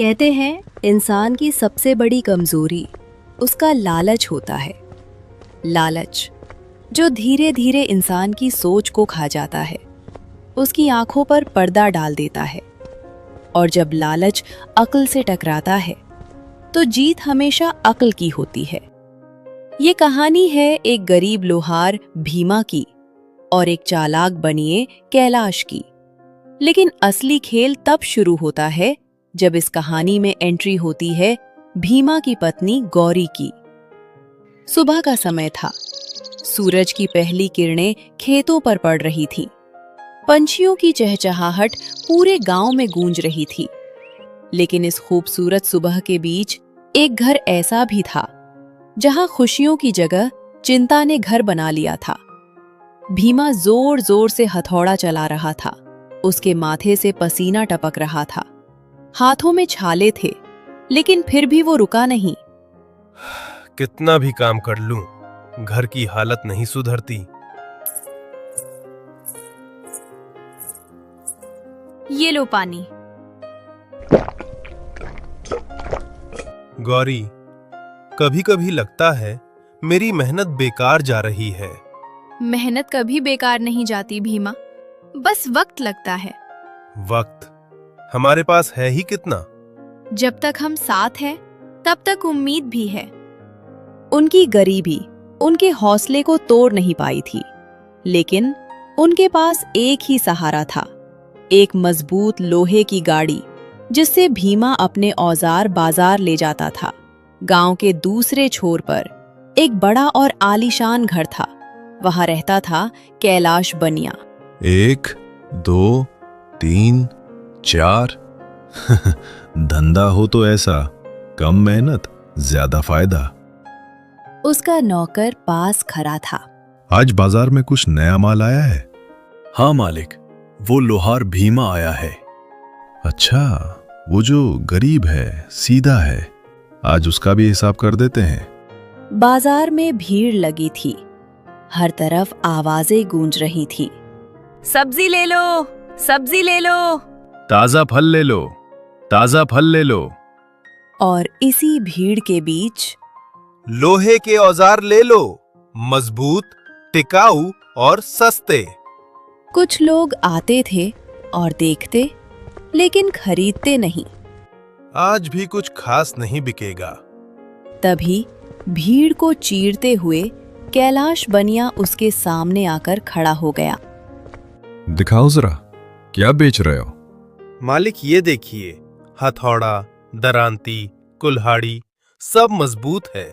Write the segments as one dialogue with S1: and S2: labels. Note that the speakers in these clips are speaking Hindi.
S1: कहते हैं इंसान की सबसे बड़ी कमजोरी उसका लालच होता है। लालच जो धीरे धीरे इंसान की सोच को खा जाता है, उसकी आंखों पर पर्दा डाल देता है। और जब लालच अक्ल से टकराता है तो जीत हमेशा अक्ल की होती है। ये कहानी है एक गरीब लोहार भीमा की और एक चालाक बनिए कैलाश की। लेकिन असली खेल तब शुरू होता है जब इस कहानी में एंट्री होती है भीमा की पत्नी गौरी की। सुबह का समय था। सूरज की पहली किरणें खेतों पर पड़ रही थी। पंछियों की चहचहाहट पूरे गांव में गूंज रही थी। लेकिन इस खूबसूरत सुबह के बीच एक घर ऐसा भी था जहां खुशियों की जगह चिंता ने घर बना लिया था। भीमा जोर जोर से हथौड़ा चला रहा था। उसके माथे से पसीना टपक रहा था। हाथों में छाले थे, लेकिन फिर भी वो रुका नहीं।
S2: कितना भी काम कर लूं, घर की हालत नहीं सुधरती।
S3: ये लो पानी।
S2: गौरी, कभी कभी लगता है मेरी मेहनत बेकार जा रही है।
S3: मेहनत कभी बेकार नहीं जाती भीमा, बस वक्त लगता है।
S2: वक्त हमारे पास है ही कितना।
S3: जब तक हम साथ हैं, तब तक उम्मीद भी है।
S1: उनकी गरीबी उनके हौसले को तोड़ नहीं पाई थी, लेकिन उनके पास एक ही सहारा था, एक मजबूत लोहे की गाड़ी जिससे भीमा अपने औजार बाजार ले जाता था। गांव के दूसरे छोर पर एक बड़ा और आलीशान घर था। वहां रहता था कैलाश बनिया।
S4: 1, 2, 3, 4 धंधा हो तो ऐसा, कम मेहनत ज्यादा फायदा।
S1: उसका नौकर पास खड़ा था।
S4: आज बाजार में कुछ नया माल आया है?
S5: हाँ मालिक, वो लोहार भीमा आया है।
S4: अच्छा, वो जो गरीब है, सीधा है, आज उसका भी हिसाब कर देते हैं।
S1: बाजार में भीड़ लगी थी। हर तरफ आवाजें गूंज रही थी।
S3: सब्जी ले लो, सब्जी ले लो।
S5: ताजा फल ले लो, ताजा फल ले लो।
S1: और इसी भीड़ के बीच
S2: लोहे के औजार ले लो, मजबूत, टिकाऊ और सस्ते।
S1: कुछ लोग आते थे और देखते, लेकिन खरीदते नहीं।
S2: आज भी कुछ खास नहीं बिकेगा।
S1: तभी भीड़ को चीरते हुए कैलाश बनिया उसके सामने आकर खड़ा हो गया।
S4: दिखाओ जरा, क्या बेच रहे हो?
S2: मालिक, ये देखिए, हथौड़ा, दरांती, कुल्हाड़ी सब मजबूत है।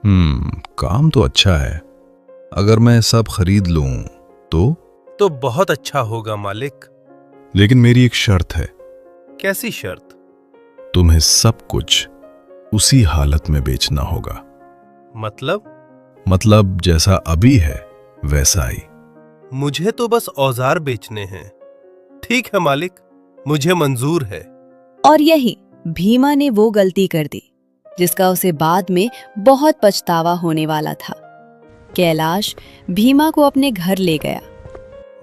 S4: काम तो अच्छा है। अगर मैं सब खरीद लूं तो
S2: बहुत अच्छा होगा मालिक।
S4: लेकिन मेरी एक शर्त है।
S2: कैसी शर्त?
S4: तुम्हें सब कुछ उसी हालत में बेचना होगा। मतलब जैसा अभी है वैसा ही।
S2: मुझे तो बस औजार बेचने हैं। ठीक है मालिक, मुझे मंजूर है।
S1: और यही भीमा ने वो गलती कर दी जिसका उसे बाद में बहुत पछतावा होने वाला था। कैलाश भीमा को अपने घर ले गया।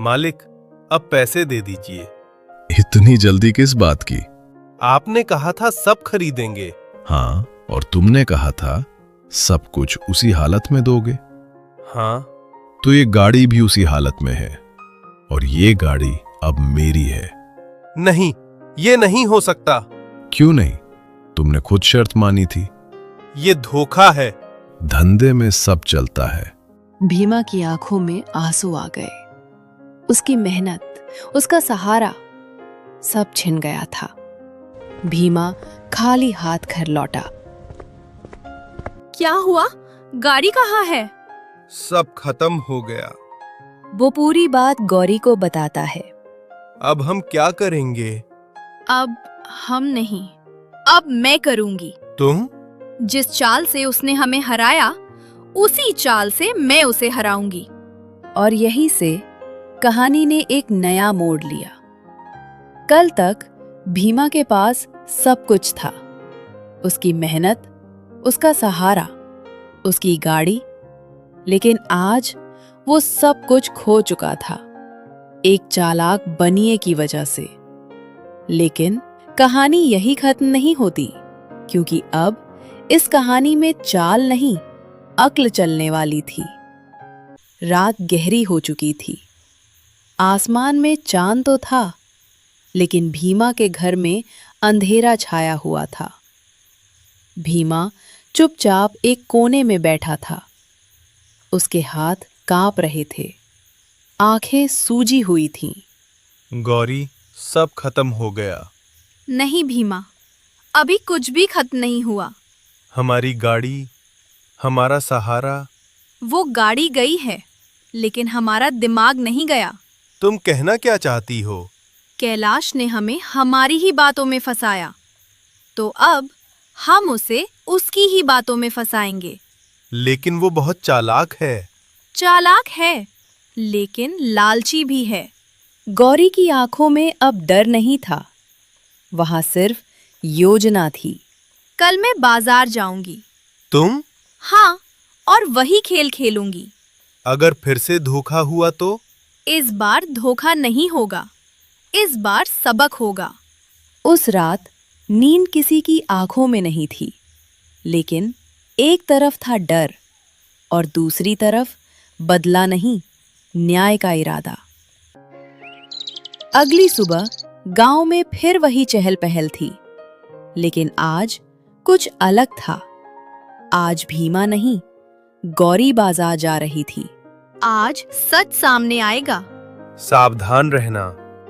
S2: मालिक, अब पैसे दे दीजिए।
S4: इतनी जल्दी किस बात की?
S2: आपने कहा था सब खरीदेंगे।
S4: हाँ, और तुमने कहा था सब कुछ उसी हालत में दोगे।
S2: हाँ,
S4: तो ये गाड़ी भी उसी हालत में है, और ये गाड़ी अब मेरी है।
S2: नहीं, ये नहीं हो सकता।
S4: क्यों नहीं? तुमने खुद शर्त मानी थी।
S2: ये धोखा है।
S4: धंधे में सब चलता है।
S1: भीमा की आंखों में आंसू आ गए। उसकी मेहनत, उसका सहारा सब छिन गया था। भीमा खाली हाथ घर लौटा।
S3: क्या हुआ? गाड़ी कहाँ है?
S2: सब खत्म हो गया।
S1: वो पूरी बात गौरी को बताता है।
S2: अब हम क्या करेंगे?
S3: अब हम नहीं, अब मैं करूंगी।
S2: तुम?
S3: जिस चाल से उसने हमें हराया, उसी चाल से मैं उसे हराऊंगी।
S1: और यहीं से कहानी ने एक नया मोड़ लिया। कल तक भीमा के पास सब कुछ था, उसकी मेहनत, उसका सहारा, उसकी गाड़ी। लेकिन आज वो सब कुछ खो चुका था, एक चालाक बनिए की वजह से। लेकिन कहानी यही खत्म नहीं होती, क्योंकि अब इस कहानी में चाल नहीं, अक्ल चलने वाली थी। रात गहरी हो चुकी थी। आसमान में चांद तो था, लेकिन भीमा के घर में अंधेरा छाया हुआ था। भीमा चुपचाप एक कोने में बैठा था। उसके हाथ कांप रहे थे, आंखें सूजी हुई थीं।
S2: गौरी, सब खत्म हो गया।
S3: नहीं भीमा, अभी कुछ भी खत्म नहीं हुआ।
S2: हमारी गाड़ी, हमारा सहारा।
S3: वो गाड़ी गई है, लेकिन हमारा दिमाग नहीं गया।
S2: तुम कहना क्या चाहती हो?
S3: कैलाश ने हमें हमारी ही बातों में फंसाया, तो अब हम उसे उसकी ही बातों में फंसाएंगे।
S2: लेकिन वो बहुत चालाक है।
S3: चालाक है, लेकिन लालची भी है।
S1: गौरी की आंखों में अब डर नहीं था, वहां सिर्फ योजना थी।
S3: कल मैं बाजार जाऊंगी।
S2: तुम?
S3: हाँ, और वही खेल खेलूंगी।
S2: अगर फिर से धोखा हुआ तो?
S3: इस बार धोखा नहीं होगा, इस बार सबक होगा।
S1: उस रात नींद किसी की आंखों में नहीं थी, लेकिन एक तरफ था डर और दूसरी तरफ बदला नहीं, न्याय का इरादा। अगली सुबह गांव में फिर वही चहल पहल थी, लेकिन आज कुछ अलग था। आज भीमा नहीं, गौरी बाजार जा रही थी।
S3: आज सच सामने आएगा।
S2: सावधान रहना।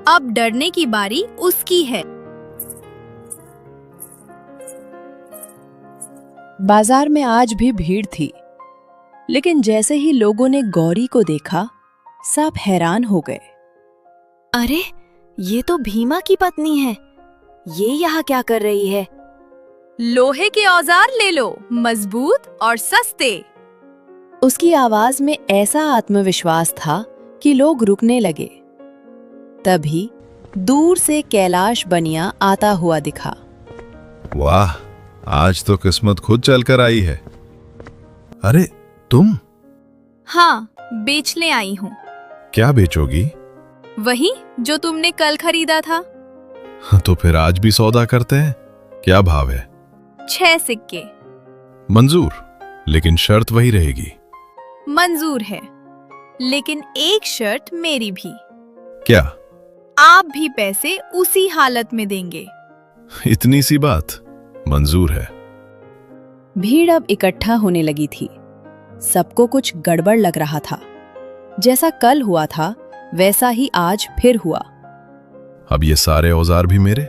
S3: अब डरने की बारी उसकी है।
S1: बाजार में आज भी भीड़ थी, लेकिन जैसे ही लोगों ने गौरी को देखा, सब हैरान हो गए।
S6: अरे, ये तो भीमा की पत्नी है। ये यहाँ क्या कर रही है?
S3: लोहे के औजार ले लो, मजबूत और सस्ते।
S1: उसकी आवाज में ऐसा आत्मविश्वास था कि लोग रुकने लगे। तभी दूर से कैलाश बनिया आता हुआ दिखा।
S4: वाह, आज तो किस्मत खुद चलकर आई है। अरे तुम?
S3: हाँ, बेचने आई हूँ।
S4: क्या बेचोगी?
S3: वही जो तुमने कल खरीदा था।
S4: तो फिर आज भी सौदा करते हैं। क्या भाव है?
S3: 6 सिक्के।
S4: मंजूर, लेकिन शर्त वही रहेगी।
S3: मंजूर है, लेकिन एक शर्त मेरी भी।
S4: क्या?
S3: आप भी पैसे उसी हालत में देंगे।
S4: इतनी सी बात? मंजूर है।
S1: भीड़ अब इकट्ठा होने लगी थी। सबको कुछ गड़बड़ लग रहा था। जैसा कल हुआ था, वैसा ही आज फिर हुआ।
S4: अब ये सारे औजार भी मेरे?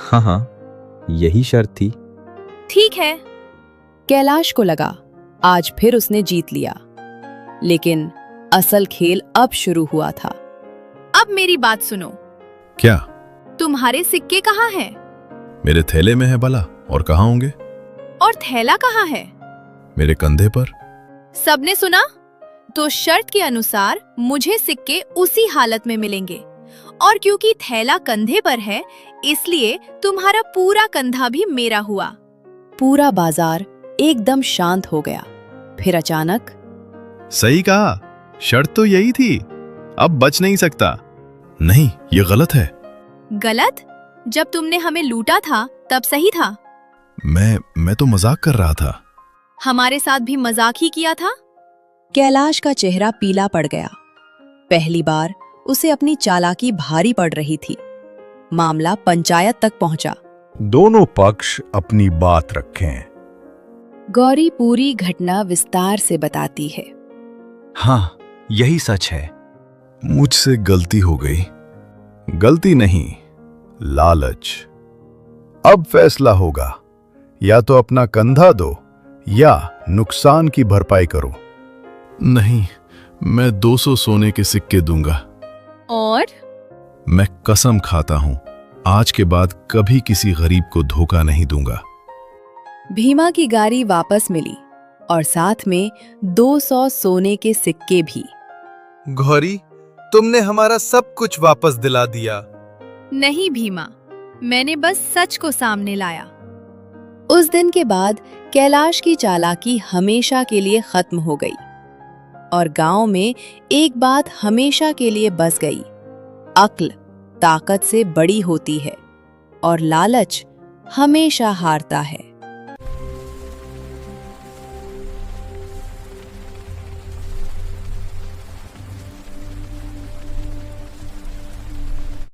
S7: हाँ हाँ, यही शर्त थी।
S3: ठीक है।
S1: कैलाश को लगा आज फिर उसने जीत लिया, लेकिन असल खेल अब शुरू हुआ था।
S3: अब मेरी बात सुनो।
S4: क्या?
S3: तुम्हारे सिक्के कहाँ हैं?
S4: मेरे थैले में है भला, और कहाँ होंगे?
S3: और थैला कहाँ है?
S4: मेरे कंधे पर।
S3: सबने सुना? तो शर्त के अनुसार मुझे सिक्के उसी हालत में मिलेंगे, और क्योंकि थैला कंधे पर है, इसलिए तुम्हारा पूरा कंधा भी मेरा हुआ।
S1: पूरा बाजार एकदम शांत हो गया। फिर अचानक,
S5: सही कहा, शर्त तो यही थी। अब बच नहीं सकता।
S4: नहीं, ये गलत है।
S3: गलत? जब तुमने हमें लूटा था तब सही था।
S4: मैं तो मजाक कर रहा था।
S3: हमारे साथ भी मजाक ही किया था।
S1: कैलाश का चेहरा पीला पड़ गया। पहली बार उसे अपनी चालाकी भारी पड़ रही थी। मामला पंचायत तक पहुंचा।
S8: दोनों पक्ष अपनी बात रखें।
S1: गौरी पूरी घटना विस्तार से बताती है।
S7: हाँ, यही सच है।
S4: मुझसे गलती हो गई।
S8: गलती नहीं, लालच। अब फैसला होगा, या तो अपना कंधा दो या नुकसान की भरपाई करो।
S4: नहीं, मैं 200 सोने के सिक्के दूंगा।
S3: और
S4: मैं कसम खाता हूं, आज के बाद कभी किसी गरीब को धोखा नहीं दूंगा।
S1: भीमा की गाड़ी वापस मिली और साथ में 200 सोने के सिक्के भी।
S2: गौरी, तुमने हमारा सब कुछ वापस दिला दिया।
S3: नहीं भीमा, मैंने बस सच को सामने लाया।
S1: उस दिन के बाद कैलाश की चालाकी हमेशा के लिए खत्म हो गई और गांव में एक बात हमेशा के लिए बस गई। अक्ल ताकत से बड़ी होती है और लालच हमेशा हारता है।